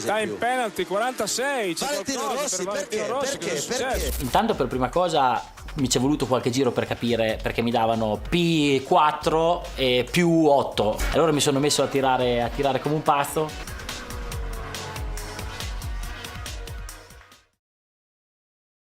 Time penalty 46, c'è Valentino qualcosa Rossi, per Valentino Rossi, cosa è successo? Intanto per prima cosa mi ci è voluto qualche giro per capire perché mi davano P4 e più 8. Allora mi sono messo a tirare come un pazzo.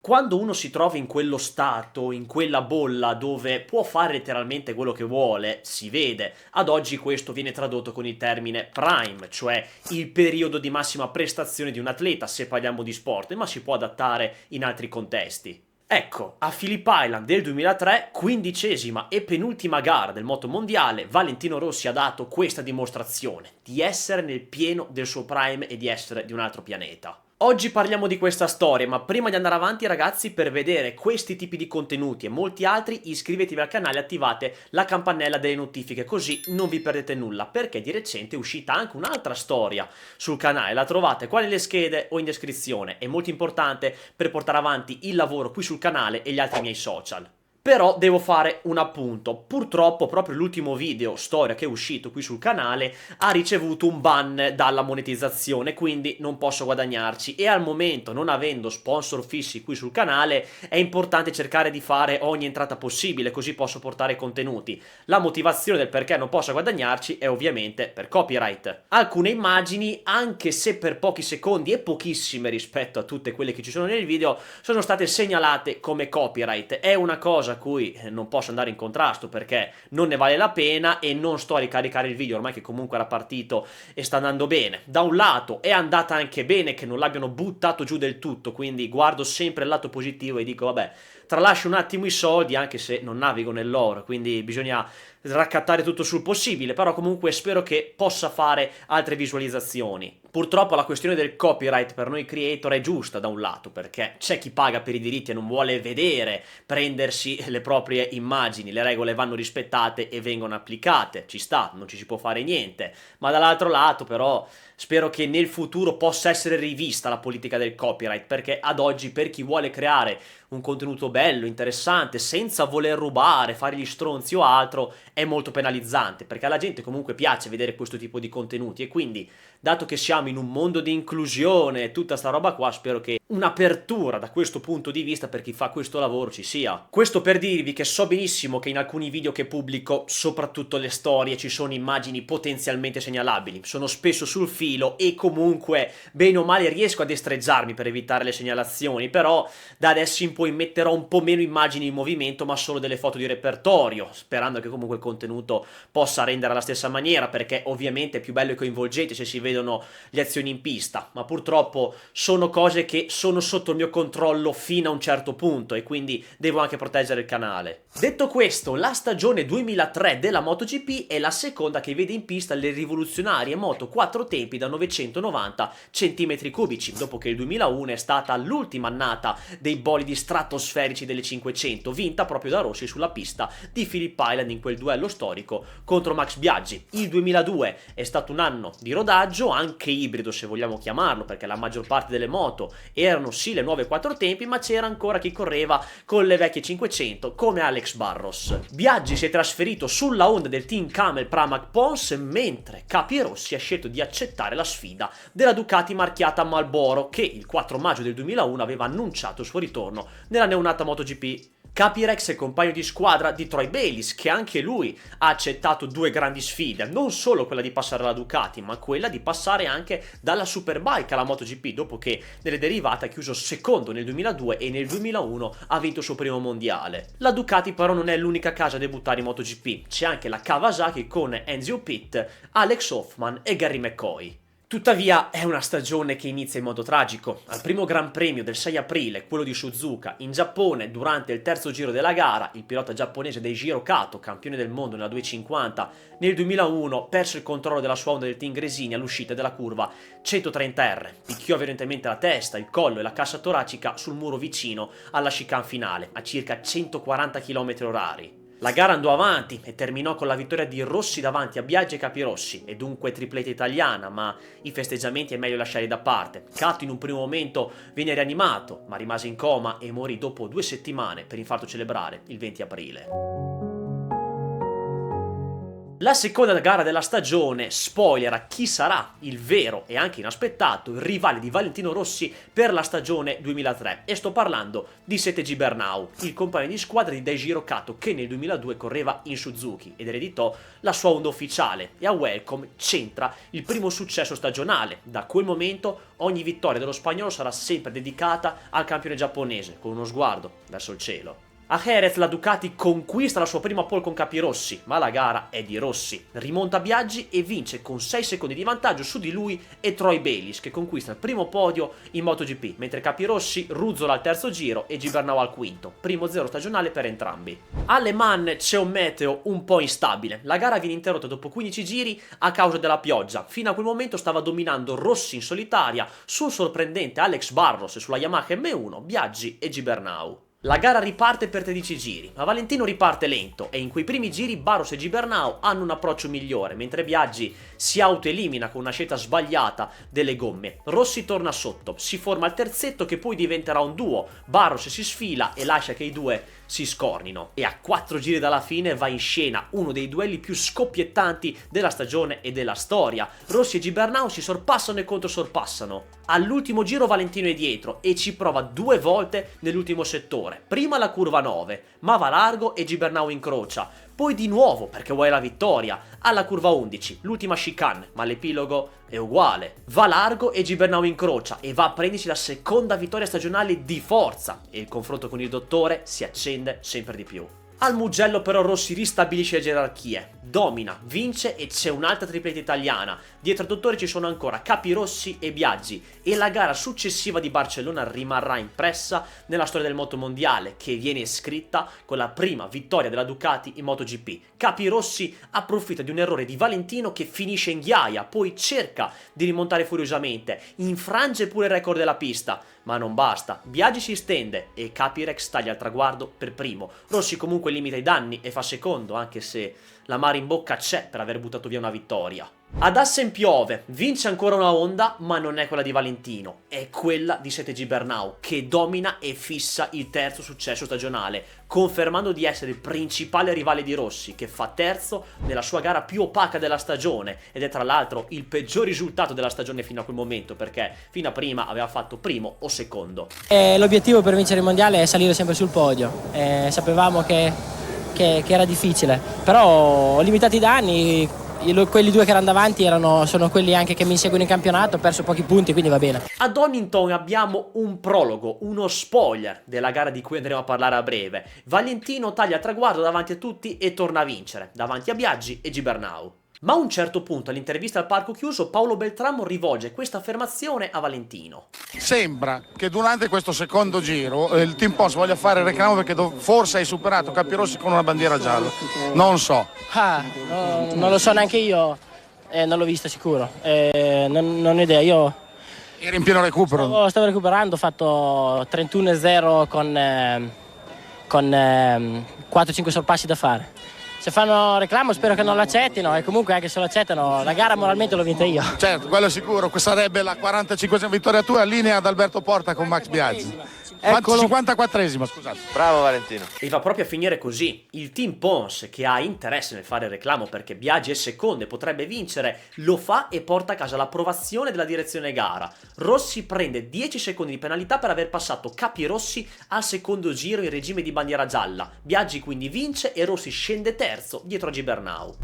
Quando uno si trova in quello stato, in quella bolla dove può fare letteralmente quello che vuole, si vede. Ad oggi questo viene tradotto con il termine prime, cioè il periodo di massima prestazione di un atleta, se parliamo di sport, ma si può adattare in altri contesti. Ecco, a Phillip Island del 2003, 15ª e penultima gara del moto mondiale, Valentino Rossi ha dato questa dimostrazione di essere nel pieno del suo prime e di essere di un altro pianeta. Oggi parliamo di questa storia, ma prima di andare avanti ragazzi, per vedere questi tipi di contenuti e molti altri iscrivetevi al canale e attivate la campanella delle notifiche, così non vi perdete nulla, perché di recente è uscita anche un'altra storia sul canale, la trovate qua nelle schede o in descrizione, è molto importante per portare avanti il lavoro qui sul canale e gli altri miei social. Però devo fare un appunto, purtroppo proprio l'ultimo video storia che è uscito qui sul canale ha ricevuto un ban dalla monetizzazione, quindi non posso guadagnarci e al momento, non avendo sponsor fissi qui sul canale, è importante cercare di fare ogni entrata possibile, così posso portare contenuti. La motivazione del perché non posso guadagnarci è ovviamente per copyright. Alcune immagini, anche se per pochi secondi e pochissime rispetto a tutte quelle che ci sono nel video, sono state segnalate come copyright. È una cosa a cui non posso andare in contrasto perché non ne vale la pena e non sto a ricaricare il video ormai che comunque era partito e sta andando bene. Da un lato è andata anche bene che non l'abbiano buttato giù del tutto, quindi guardo sempre il lato positivo e dico vabbè, tralascio un attimo i soldi anche se non navigo nell'oro, quindi bisogna raccattare tutto sul possibile, però comunque spero che possa fare altre visualizzazioni. Purtroppo la questione del copyright per noi creator è giusta da un lato, perché c'è chi paga per i diritti e non vuole vedere prendersi le proprie immagini, le regole vanno rispettate e vengono applicate, ci sta, non ci si può fare niente, ma dall'altro lato però spero che nel futuro possa essere rivista la politica del copyright, perché ad oggi per chi vuole creare un contenuto bello, interessante, senza voler rubare, fare gli stronzi o altro, è molto penalizzante, perché alla gente comunque piace vedere questo tipo di contenuti e quindi, dato che siamo in un mondo di inclusione e tutta sta roba qua, spero che un'apertura da questo punto di vista per chi fa questo lavoro ci sia. Questo per dirvi che so benissimo che in alcuni video che pubblico, soprattutto le storie, ci sono immagini potenzialmente segnalabili, sono spesso sul filo e comunque bene o male riesco a destreggiarmi per evitare le segnalazioni, però da adesso in poi metterò un po' meno immagini in movimento ma solo delle foto di repertorio, sperando che comunque il contenuto possa rendere alla stessa maniera, perché ovviamente è più bello e coinvolgente se si vedono le azioni in pista, ma purtroppo sono cose che sono sotto il mio controllo fino a un certo punto e quindi devo anche proteggere il canale. Detto questo, la stagione 2003 della MotoGP è la seconda che vede in pista le rivoluzionarie moto 4 tempi da 990 cm3, dopo che il 2001 è stata l'ultima annata dei bolidi stratosferici delle 500, vinta proprio da Rossi sulla pista di Phillip Island in quel duello storico contro Max Biaggi. Il 2002 è stato un anno di rodaggio, anche ibrido se vogliamo chiamarlo, perché la maggior parte delle moto erano sì le nuove 4 tempi, ma c'era ancora chi correva con le vecchie 500 come Alex Barros. Biaggi si è trasferito sulla Honda del team Camel Pramac Pons, mentre Capi Rossi ha scelto di accettare la sfida della Ducati marchiata Marlboro, che il 4 maggio del 2001 aveva annunciato il suo ritorno nella neonata MotoGP. Capirex è compagno di squadra di Troy Bayliss, che anche lui ha accettato due grandi sfide, non solo quella di passare alla Ducati, ma quella di passare anche dalla Superbike alla MotoGP, dopo che nelle derivate ha chiuso secondo nel 2002 e nel 2001 ha vinto il suo primo mondiale. La Ducati però non è l'unica casa a debuttare in MotoGP, c'è anche la Kawasaki con Enzo Pitt, Alex Hoffman e Gary McCoy. Tuttavia è una stagione che inizia in modo tragico. Al primo Gran Premio del 6 aprile, quello di Suzuka, in Giappone, durante il terzo giro della gara, il pilota giapponese Daijiro Kato, campione del mondo nella 250, nel 2001 perse il controllo della sua Honda del team Gresini all'uscita della curva 130R, picchiò violentemente la testa, il collo e la cassa toracica sul muro vicino alla chicane finale, a circa 140 km/h. La gara andò avanti e terminò con la vittoria di Rossi davanti a Biaggi e Capirossi, e dunque tripletta italiana, ma i festeggiamenti è meglio lasciarli da parte. Kato in un primo momento viene rianimato, ma rimase in coma e morì dopo 2 settimane per infarto cerebrale il 20 aprile. La seconda gara della stagione spoiler a chi sarà il vero e anche inaspettato il rivale di Valentino Rossi per la stagione 2003, e sto parlando di Sete Gibernau, il compagno di squadra di Daijiro Kato, che nel 2002 correva in Suzuki ed ereditò la sua Honda ufficiale, e a Welcome c'entra il primo successo stagionale. Da quel momento ogni vittoria dello spagnolo sarà sempre dedicata al campione giapponese, con uno sguardo verso il cielo. A Jerez la Ducati conquista la sua prima pole con Capirossi, ma la gara è di Rossi. Rimonta Biaggi e vince con 6 secondi di vantaggio su di lui e Troy Bayliss, che conquista il primo podio in MotoGP, mentre Capirossi ruzzola al terzo giro e Gibernau al quinto. Primo zero stagionale per entrambi. A Le Mans c'è un meteo un po' instabile. La gara viene interrotta dopo 15 giri a causa della pioggia. Fino a quel momento stava dominando Rossi in solitaria sul sorprendente Alex Barros sulla Yamaha M1, Biaggi e Gibernau. La gara riparte per 13 giri, ma Valentino riparte lento e in quei primi giri Barros e Gibernau hanno un approccio migliore, mentre Biaggi si autoelimina con una scelta sbagliata delle gomme. Rossi torna sotto, si forma il terzetto che poi diventerà un duo, Barros si sfila e lascia che i due si scornino, e a 4 giri dalla fine va in scena uno dei duelli più scoppiettanti della stagione e della storia. Rossi e Gibernau si sorpassano e controsorpassano. All'ultimo giro Valentino è dietro e ci prova 2 volte nell'ultimo settore. Prima la curva 9, ma va largo e Gibernau incrocia. Poi di nuovo, perché vuole la vittoria, alla curva 11, l'ultima chicane, ma l'epilogo è uguale. Va largo e Gibernau incrocia e va a prendersi la seconda vittoria stagionale di forza, e il confronto con il dottore si accende sempre di più. Al Mugello però Rossi ristabilisce le gerarchie, domina, vince e c'è un'altra tripletta italiana. Dietro al dottore ci sono ancora Capirossi e Biaggi, e la gara successiva di Barcellona rimarrà impressa nella storia del motomondiale, che viene scritta con la prima vittoria della Ducati in MotoGP. Capirossi approfitta di un errore di Valentino che finisce in ghiaia, poi cerca di rimontare furiosamente, infrange pure il record della pista, ma non basta. Biaggi si stende e Capirex taglia il traguardo per primo. Rossi comunque limita i danni e fa secondo, anche se l'amaro in bocca c'è per aver buttato via una vittoria. Ad Assen piove, vince ancora una Honda, ma non è quella di Valentino, è quella di Sete Gibernau, che domina e fissa il terzo successo stagionale, confermando di essere il principale rivale di Rossi, che fa terzo nella sua gara più opaca della stagione, ed è tra l'altro il peggior risultato della stagione fino a quel momento, perché fino a prima aveva fatto primo o secondo. L'obiettivo per vincere il mondiale è salire sempre sul podio. Sapevamo che era difficile, però ho limitato i danni. Quelli 2 che erano davanti sono quelli anche che mi inseguono in campionato, ho perso pochi punti, quindi va bene. A Donington abbiamo un prologo, uno spoiler della gara di cui andremo a parlare a breve. Valentino taglia il traguardo davanti a tutti e torna a vincere, davanti a Biaggi e Gibernau. Ma a un certo punto, all'intervista al palco chiuso, Paolo Beltramo rivolge questa affermazione a Valentino. Sembra che durante questo secondo giro il Team Pons voglia fare il reclamo perché forse hai superato Capirossi con una bandiera gialla. Non so. Non lo so neanche io, non l'ho vista sicuro. Non ho idea, io... Eri in pieno recupero? Stavo recuperando, ho fatto 31,0 con 4-5 sorpassi da fare. Se fanno reclamo spero che non l'accettino, e comunque anche se lo accettano la gara moralmente l'ho vinta io. Certo, quello è sicuro, questa sarebbe la 45esima vittoria tua, linea ad Alberto Porta con Max Biaggi. 54esima, scusate. Bravo Valentino. E va proprio a finire così. Il Team Pons, che ha interesse nel fare il reclamo perché Biaggi è secondo e potrebbe vincere, lo fa e porta a casa l'approvazione della direzione gara. Rossi prende 10 secondi di penalità per aver passato Capirossi al secondo giro in regime di bandiera gialla. Biaggi quindi vince e Rossi scende terzo dietro a Gibernau.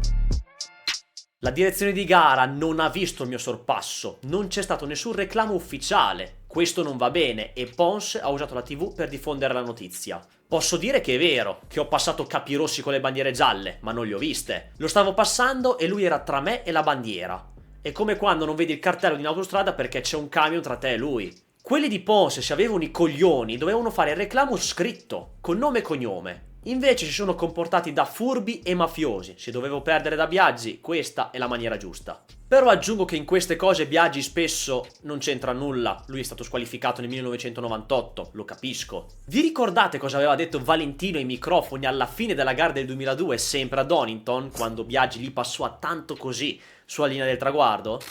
La direzione di gara non ha visto il mio sorpasso, non c'è stato nessun reclamo ufficiale. Questo non va bene e Pons ha usato la TV per diffondere la notizia. Posso dire che è vero, che ho passato Capirossi con le bandiere gialle, ma non le ho viste. Lo stavo passando e lui era tra me e la bandiera. È come quando non vedi il cartello di un'autostrada perché c'è un camion tra te e lui. Quelli di Pons, se avevano i coglioni, dovevano fare il reclamo scritto, con nome e cognome. Invece si sono comportati da furbi e mafiosi. Se dovevo perdere da Biaggi, questa è la maniera giusta. Però aggiungo che in queste cose Biaggi spesso non c'entra nulla. Lui è stato squalificato nel 1998, lo capisco. Vi ricordate cosa aveva detto Valentino ai microfoni alla fine della gara del 2002, sempre a Donington, quando Biaggi gli passò a tanto così sulla linea del traguardo?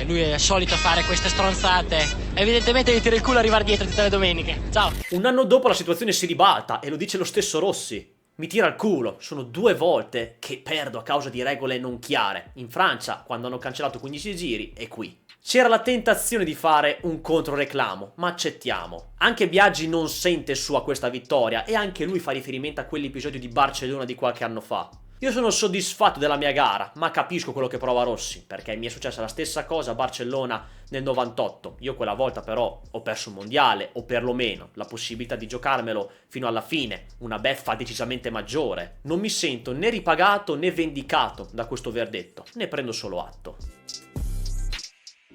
Lui è solito fare queste stronzate. Evidentemente gli tira il culo arrivare dietro tutte le domeniche. Ciao. Un anno dopo la situazione si ribalta e lo dice lo stesso Rossi. Mi tira il culo, sono 2 volte che perdo a causa di regole non chiare. In Francia, quando hanno cancellato 15 giri, e qui. C'era la tentazione di fare un controreclamo, ma accettiamo. Anche Biaggi non sente sua questa vittoria e anche lui fa riferimento a quell'episodio di Barcellona di qualche anno fa. Io sono soddisfatto della mia gara, ma capisco quello che prova Rossi, perché mi è successa la stessa cosa a Barcellona nel 98. Io quella volta però ho perso un mondiale, o perlomeno la possibilità di giocarmelo fino alla fine, una beffa decisamente maggiore. Non mi sento né ripagato né vendicato da questo verdetto, ne prendo solo atto.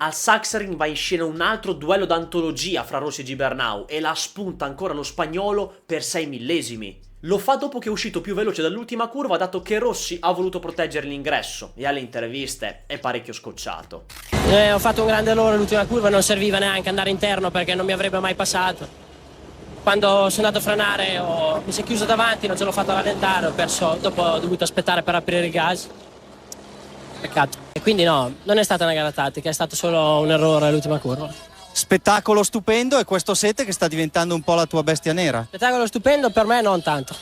Al Sachsenring va in scena un altro duello d'antologia fra Rossi e Gibernau e la spunta ancora lo spagnolo per 6 millesimi. Lo fa dopo che è uscito più veloce dall'ultima curva, dato che Rossi ha voluto proteggere l'ingresso e alle interviste è parecchio scocciato. Ho fatto un grande errore l'ultima curva, non serviva neanche andare interno perché non mi avrebbe mai passato. Quando sono andato a frenare mi si è chiuso davanti, non ce l'ho fatto rallentare, ho perso, dopo ho dovuto aspettare per aprire il gas. Peccato. E quindi no, non è stata una gara tattica, è stato solo un errore l'ultima curva. Spettacolo stupendo, e questo 7 che sta diventando un po' la tua bestia nera. Spettacolo stupendo, per me non tanto.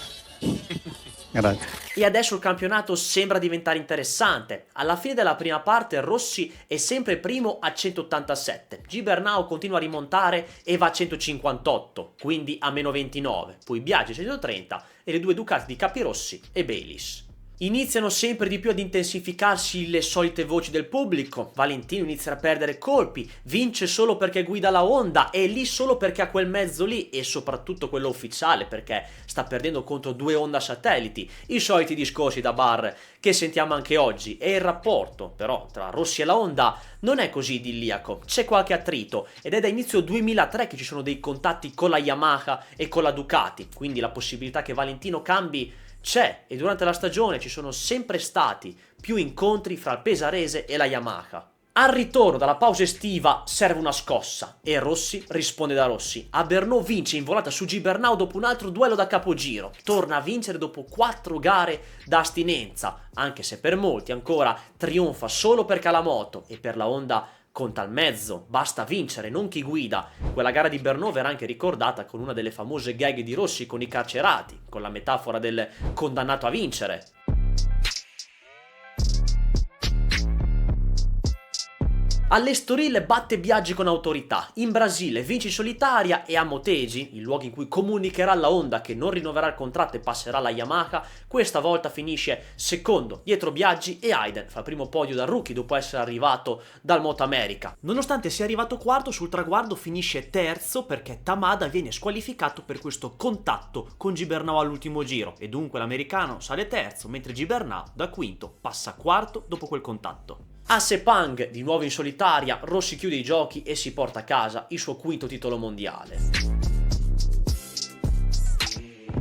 Grazie. E adesso il campionato sembra diventare interessante. Alla fine della prima parte Rossi è sempre primo a 187, Gibernau continua a rimontare e va a 158, quindi a meno 29, poi Biaggi a 130 e le 2 Ducati di Capirossi e Bayliss. Iniziano sempre di più ad intensificarsi le solite voci del pubblico. Valentino inizia a perdere colpi, vince solo perché guida la Honda, è lì solo perché ha quel mezzo lì e soprattutto quello ufficiale perché sta perdendo contro 2 Honda satelliti. I soliti discorsi da bar che sentiamo anche oggi, e il rapporto però tra Rossi e la Honda non è così idilliaco, c'è qualche attrito ed è da inizio 2003 che ci sono dei contatti con la Yamaha e con la Ducati, quindi la possibilità che Valentino cambi c'è, e durante la stagione ci sono sempre stati più incontri fra il pesarese e la Yamaha. Al ritorno dalla pausa estiva serve una scossa e Rossi risponde da Rossi. A Brno vince in volata su Gibernau dopo un altro duello da capogiro, torna a vincere dopo 4 gare da astinenza, anche se per molti ancora trionfa solo perché ha la moto e per la Honda conta il mezzo, basta vincere, non chi guida. Quella gara di Brno verrà anche ricordata con una delle famose gag di Rossi con i carcerati, con la metafora del condannato a vincere. All'Estoril batte Biaggi con autorità, in Brasile vince in solitaria e a Motegi, il luogo in cui comunicherà la Honda che non rinnoverà il contratto e passerà alla Yamaha, questa volta finisce secondo dietro Biaggi e Hayden, fa il primo podio da rookie dopo essere arrivato dal Moto America. Nonostante sia arrivato quarto, sul traguardo finisce terzo perché Tamada viene squalificato per questo contatto con Gibernau all'ultimo giro e dunque l'americano sale terzo mentre Gibernau da quinto passa quarto dopo quel contatto. A Sepang, di nuovo in solitaria, Rossi chiude i giochi e si porta a casa il suo quinto titolo mondiale.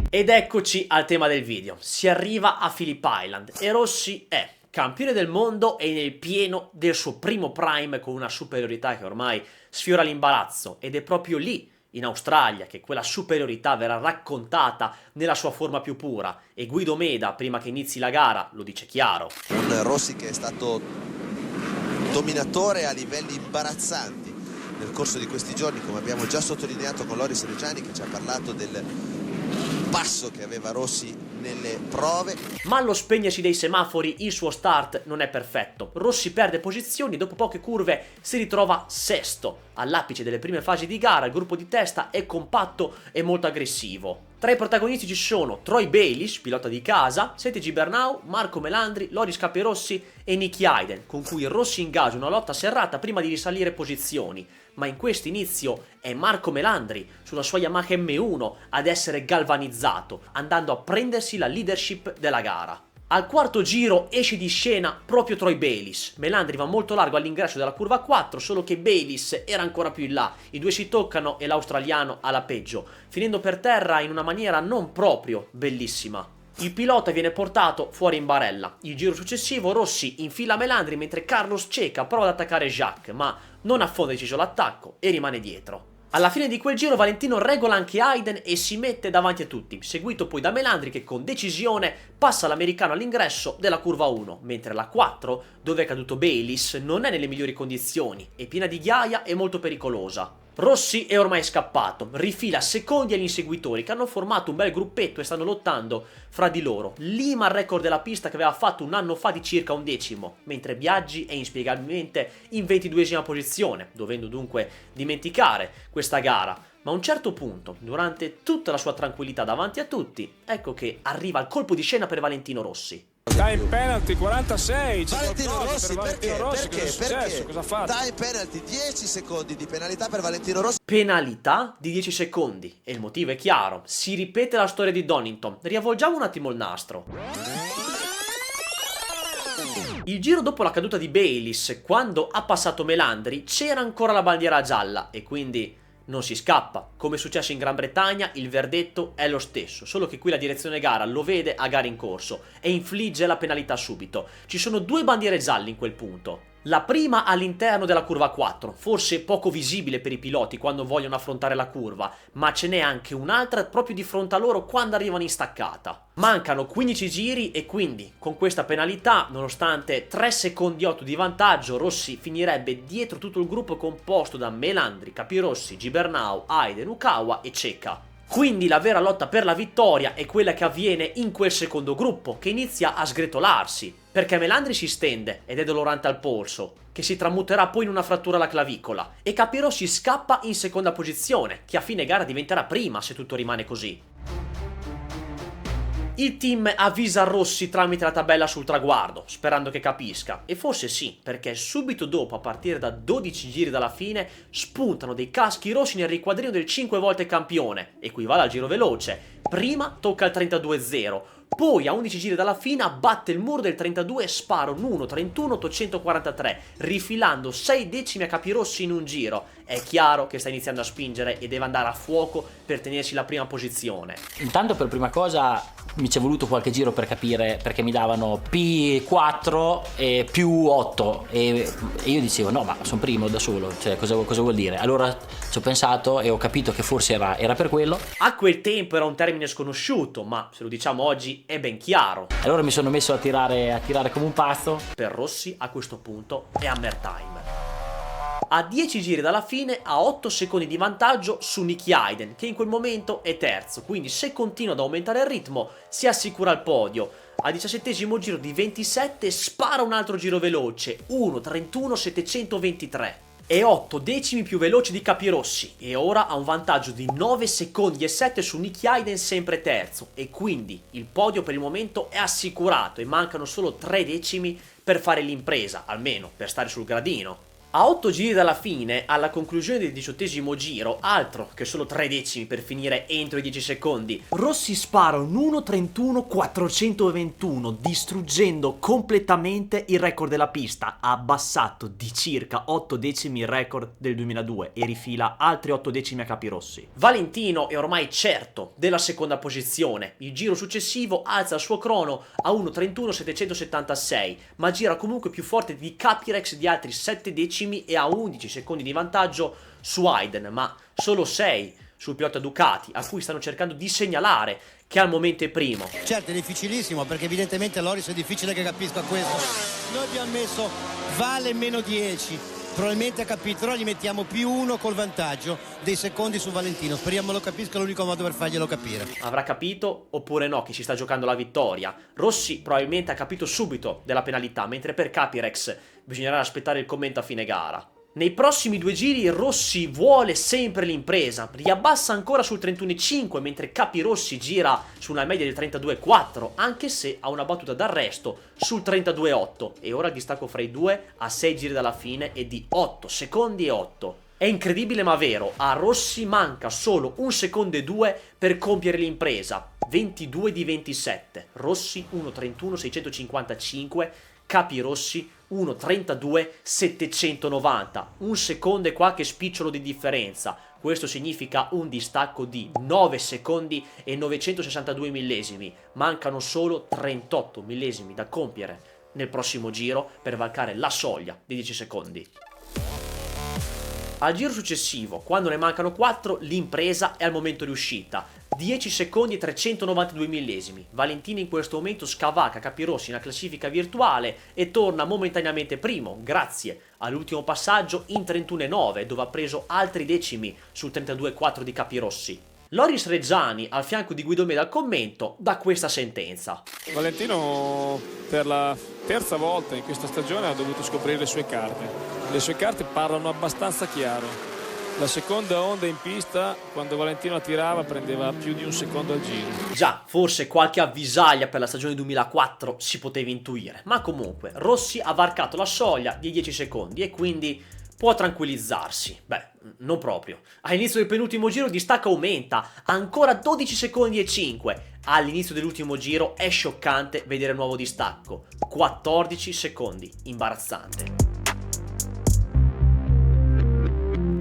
Ed eccoci al tema del video. Si arriva a Phillip Island e Rossi è campione del mondo e nel pieno del suo primo prime con una superiorità che ormai sfiora l'imbarazzo, ed è proprio lì in Australia che quella superiorità verrà raccontata nella sua forma più pura, e Guido Meda, prima che inizi la gara, lo dice chiaro. Un Rossi che è stato dominatore a livelli imbarazzanti nel corso di questi giorni, come abbiamo già sottolineato con Loris Reggiani, che ci ha parlato del passo che aveva Rossi nelle prove. Ma allo spegnersi dei semafori il suo start non è perfetto. Rossi perde posizioni, dopo poche curve si ritrova sesto. All'apice delle prime fasi di gara il gruppo di testa è compatto e molto aggressivo. Tra i protagonisti ci sono Troy Bayliss, pilota di casa, Sete Gibernau, Marco Melandri, Loris Capirossi e Nicky Hayden, con cui Rossi ingaggia una lotta serrata prima di risalire posizioni. Ma in questo inizio è Marco Melandri sulla sua Yamaha M1 ad essere galvanizzato, andando a prendersi la leadership della gara. Al quarto giro esce di scena proprio Troy Bayliss. Melandri va molto largo all'ingresso della curva 4, solo che Bayliss era ancora più in là. I due si toccano e l'australiano ha la peggio, finendo per terra in una maniera non proprio bellissima. Il pilota viene portato fuori in barella. Il giro successivo Rossi infila Melandri mentre Carlos Ceca prova ad attaccare Jacques, ma non affonda deciso l'attacco e rimane dietro. Alla fine di quel giro Valentino regola anche Hayden e si mette davanti a tutti, seguito poi da Melandri che con decisione passa l'americano all'ingresso della curva 1, mentre la 4, dove è caduto Bayliss, non è nelle migliori condizioni, è piena di ghiaia e molto pericolosa. Rossi è ormai scappato, rifila secondi agli inseguitori che hanno formato un bel gruppetto e stanno lottando fra di loro. Lima il record della pista che aveva fatto un anno fa di circa 11°, mentre Biaggi è inspiegabilmente in 22esima posizione, dovendo dunque dimenticare questa gara. Ma a un certo punto, durante tutta la sua tranquillità davanti a tutti, ecco che arriva il colpo di scena per Valentino Rossi. Time penalty 46. Valentino Rossi, Valentino Rossi, cosa è successo? Cosa ha fatto? Time penalty, 10 secondi di penalità per Valentino Rossi. Penalità di 10 secondi, e il motivo è chiaro, si ripete la storia di Donington. Riavvolgiamo un attimo il nastro. Il giro dopo la caduta di Bayliss, quando ha passato Melandri, c'era ancora la bandiera gialla e quindi non si scappa. Come è successo in Gran Bretagna, il verdetto è lo stesso, solo che qui la direzione gara lo vede a gara in corso e infligge la penalità subito. Ci sono 2 bandiere gialle in quel punto. La prima all'interno della curva 4, forse poco visibile per i piloti quando vogliono affrontare la curva, ma ce n'è anche un'altra proprio di fronte a loro quando arrivano in staccata. Mancano 15 giri e quindi con questa penalità, nonostante 3 secondi 8 di vantaggio, Rossi finirebbe dietro tutto il gruppo composto da Melandri, Capirossi, Gibernau, Hayden, Ukawa e Cecca. Quindi la vera lotta per la vittoria è quella che avviene in quel secondo gruppo, che inizia a sgretolarsi, perché Melandri si stende ed è dolorante al polso, che si tramuterà poi in una frattura alla clavicola, e Capirossi scappa in seconda posizione, che a fine gara diventerà prima se tutto rimane così. Il team avvisa Rossi tramite la tabella sul traguardo, sperando che capisca, e forse sì, perché subito dopo, a partire da 12 giri dalla fine, spuntano dei caschi rossi nel riquadrino del 5 volte campione, equivale al giro veloce. Prima tocca il 32,0, poi a 11 giri dalla fine abbatte il muro del 32 e spara un 1.31.843, rifilando 6 decimi a Capirossi in un giro. È chiaro che sta iniziando a spingere e deve andare a fuoco per tenersi la prima posizione. Intanto per prima cosa mi ci è voluto qualche giro per capire, perché mi davano P4 e più 8 e io dicevo no, ma sono primo da solo, cioè cosa vuol dire? Allora ci ho pensato e ho capito che forse era per quello. A quel tempo era un termine sconosciuto, ma se lo diciamo oggi è ben chiaro. Allora mi sono messo a tirare come un pazzo. Per Rossi a questo punto è Hammer Time. A 10 giri dalla fine ha 8 secondi di vantaggio su Nicky Hayden, che in quel momento è terzo, quindi se continua ad aumentare il ritmo si assicura il podio. Al 17° giro di 27 spara un altro giro veloce, 1.31.723. È 8 decimi più veloce di Capirossi e ora ha un vantaggio di 9 secondi e 7 su Nicky Hayden, sempre terzo, e quindi il podio per il momento è assicurato e mancano solo 3 decimi per fare l'impresa, almeno per stare sul gradino. A 8 giri dalla fine, alla conclusione del 18° giro, altro che solo 3 decimi per finire entro i 10 secondi, Rossi spara un 1.31.421, distruggendo completamente il record della pista. Ha abbassato di circa 8 decimi il record del 2002 e rifila altri 8 decimi a Capirossi. Valentino è ormai certo della seconda posizione. Il giro successivo alza il suo crono a 1.31.776, ma gira comunque più forte di Capirex di altri 7 decimi e ha 11 secondi di vantaggio su Hayden, ma solo 6 sul pilota Ducati, a cui stanno cercando di segnalare che al momento è primo. Certo, è difficilissimo, perché evidentemente Loris è difficile che capisca questo. Noi abbiamo messo vale meno 10, probabilmente ha capito, però gli mettiamo più 1 col vantaggio dei secondi su Valentino. Speriamo lo capisca, è l'unico modo per farglielo capire. Avrà capito oppure no che si sta giocando la vittoria? Rossi probabilmente ha capito subito della penalità, mentre per Capirex bisognerà aspettare il commento a fine gara. Nei prossimi 2 giri Rossi vuole sempre l'impresa, riabbassa ancora sul 31,5 mentre Capirossi gira su una media del 32,4, anche se ha una battuta d'arresto sul 32,8 e ora il distacco fra i due a 6 giri dalla fine è di 8 secondi e 8. È incredibile ma vero, a Rossi manca solo 1 secondo e 2 per compiere l'impresa, 22 di 27, Rossi 1.31.655, Capirossi 1.32.790, 1 secondo e qualche spicciolo di differenza. Questo significa un distacco di 9 secondi e 962 millesimi. Mancano solo 38 millesimi da compiere nel prossimo giro per varcare la soglia di 10 secondi. Al giro successivo, quando ne mancano 4, l'impresa è al momento di uscita. 10 secondi e 392 millesimi. Valentino in questo momento scavalca Capirossi nella classifica virtuale e torna momentaneamente primo, grazie all'ultimo passaggio in 31,9, dove ha preso altri decimi sul 32,4 di Capirossi. Loris Reggiani, al fianco di Guido Meda al commento, dà questa sentenza. Valentino per la terza volta in questa stagione ha dovuto scoprire le sue carte. Le sue carte parlano abbastanza chiaro. La seconda onda in pista, quando Valentino la tirava, prendeva più di un secondo al giro. Già, forse qualche avvisaglia per la stagione 2004 si poteva intuire, ma comunque Rossi ha varcato la soglia di 10 secondi e quindi può tranquillizzarsi. Beh, non proprio. All'inizio del penultimo giro il distacco aumenta, ancora 12 secondi e 5. All'inizio dell'ultimo giro è scioccante vedere il nuovo distacco, 14 secondi, imbarazzante.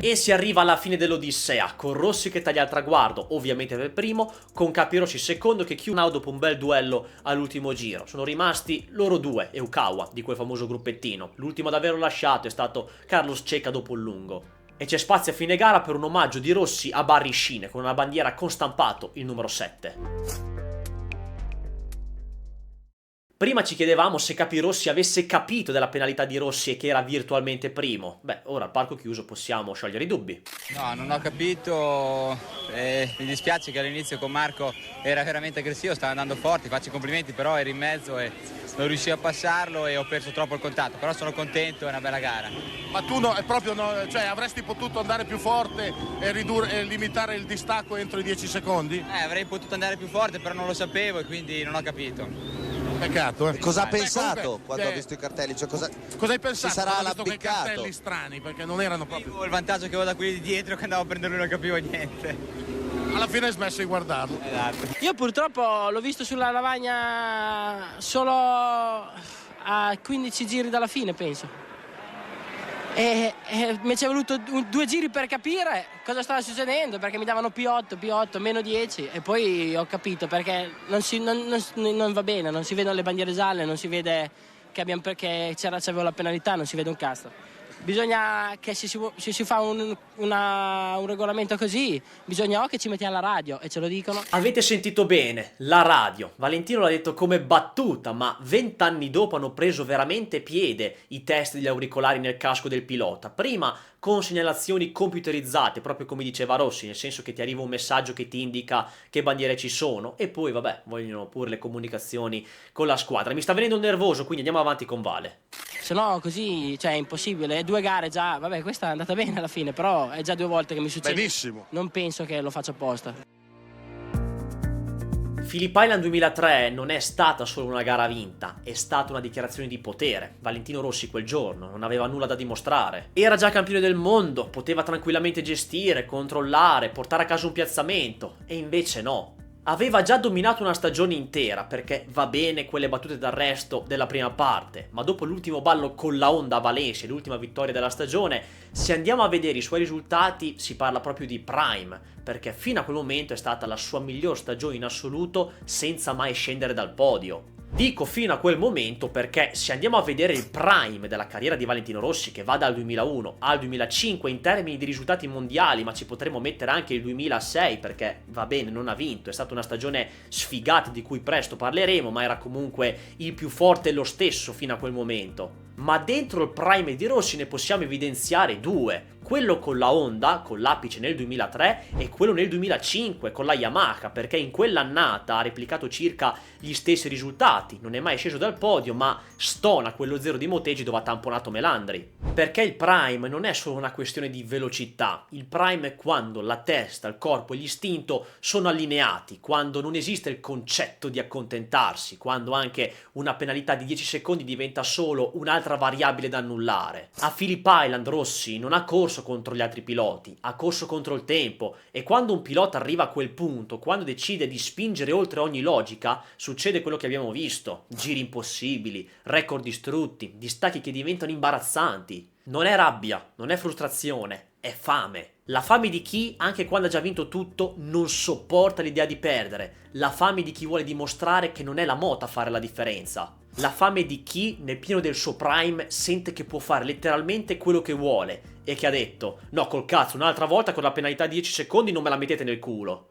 E si arriva alla fine dell'Odissea, con Rossi che taglia il traguardo, ovviamente per primo, con Capirossi secondo che chiude dopo un bel duello all'ultimo giro. Sono rimasti loro due e Ukawa di quel famoso gruppettino. L'ultimo ad averlo lasciato è stato Carlos Ceca dopo il lungo. E c'è spazio a fine gara per un omaggio di Rossi a Barry Scine con una bandiera con stampato il numero 7. Prima ci chiedevamo se Capirossi avesse capito della penalità di Rossi e che era virtualmente primo. Beh, ora al parco chiuso possiamo sciogliere i dubbi. No, non ho capito, mi dispiace che all'inizio con Marco era veramente aggressivo, stava andando forte, faccio i complimenti, però eri in mezzo e non riuscivo a passarlo e ho perso troppo il contatto, però sono contento, è una bella gara. Ma tu cioè avresti potuto andare più forte e limitare il distacco entro i 10 secondi? Avrei potuto andare più forte, però non lo sapevo e quindi non ho capito. Peccato, eh. Cosa ha pensato comunque, quando ha visto i cartelli? Cioè, cosa hai pensato? si sarà quando hai visto quei arrampicato? cartelli strani, perché non erano proprio... Avevo il vantaggio che avevo da quelli di dietro, che andavo a prendere lui non capivo niente. Alla fine hai smesso di guardarlo. Esatto. Io purtroppo l'ho visto sulla lavagna solo a 15 giri dalla fine, penso. E mi ci è voluto 2 giri per capire cosa stava succedendo, perché mi davano P8, meno 10 e poi ho capito perché non va bene, non si vedono le bandiere gialle, non si vede che c'avevo la penalità, non si vede un cazzo. Bisogna che se si fa un regolamento così, bisogna che ci mettiamo la radio e ce lo dicono. Avete sentito bene, la radio. Valentino l'ha detto come battuta, ma 20 anni dopo hanno preso veramente piede i test degli auricolari nel casco del pilota. Prima con segnalazioni computerizzate, proprio come diceva Rossi, nel senso che ti arriva un messaggio che ti indica che bandiere ci sono, e poi vabbè, vogliono pure le comunicazioni con la squadra. Mi sta venendo nervoso, quindi andiamo avanti con Vale. Se no così, cioè, è impossibile. 2 gare già, vabbè, questa è andata bene alla fine, però è già 2 volte che mi succede. Benissimo. Non penso che lo faccia apposta. Phillip Island 2003 non è stata solo una gara vinta, è stata una dichiarazione di potere. Valentino Rossi quel giorno non aveva nulla da dimostrare. Era già campione del mondo, poteva tranquillamente gestire, controllare, portare a casa un piazzamento, e invece no. Aveva già dominato una stagione intera, perché va bene quelle battute d'arresto della prima parte, ma dopo l'ultimo ballo con la Honda a Valencia, l'ultima vittoria della stagione, se andiamo a vedere i suoi risultati si parla proprio di prime, perché fino a quel momento è stata la sua miglior stagione in assoluto senza mai scendere dal podio. Dico fino a quel momento perché se andiamo a vedere il prime della carriera di Valentino Rossi, che va dal 2001 al 2005 in termini di risultati mondiali, ma ci potremmo mettere anche il 2006 perché va bene, non ha vinto, è stata una stagione sfigata di cui presto parleremo, ma era comunque il più forte lo stesso fino a quel momento. Ma dentro il prime di Rossi ne possiamo evidenziare 2. Quello con la Honda, con l'apice nel 2003, e quello nel 2005 con la Yamaha, perché in quell'annata ha replicato circa gli stessi risultati, non è mai sceso dal podio, ma stona quello 0 di Motegi dove ha tamponato Melandri. Perché il prime non è solo una questione di velocità, il prime è quando la testa, il corpo e l'istinto sono allineati, quando non esiste il concetto di accontentarsi, quando anche una penalità di 10 secondi diventa solo un'altra variabile da annullare. A Phillip Island Rossi non ha corso contro gli altri piloti, ha corso contro il tempo, e quando un pilota arriva a quel punto, quando decide di spingere oltre ogni logica, succede quello che abbiamo visto: giri impossibili, record distrutti, distacchi che diventano imbarazzanti. Non è rabbia, non è frustrazione, è fame. La fame di chi, anche quando ha già vinto tutto, non sopporta l'idea di perdere. La fame di chi vuole dimostrare che non è la moto a fare la differenza. La fame di chi, nel pieno del suo prime, sente che può fare letteralmente quello che vuole e che ha detto: no, col cazzo, un'altra volta con la penalità di 10 secondi non me la mettete nel culo.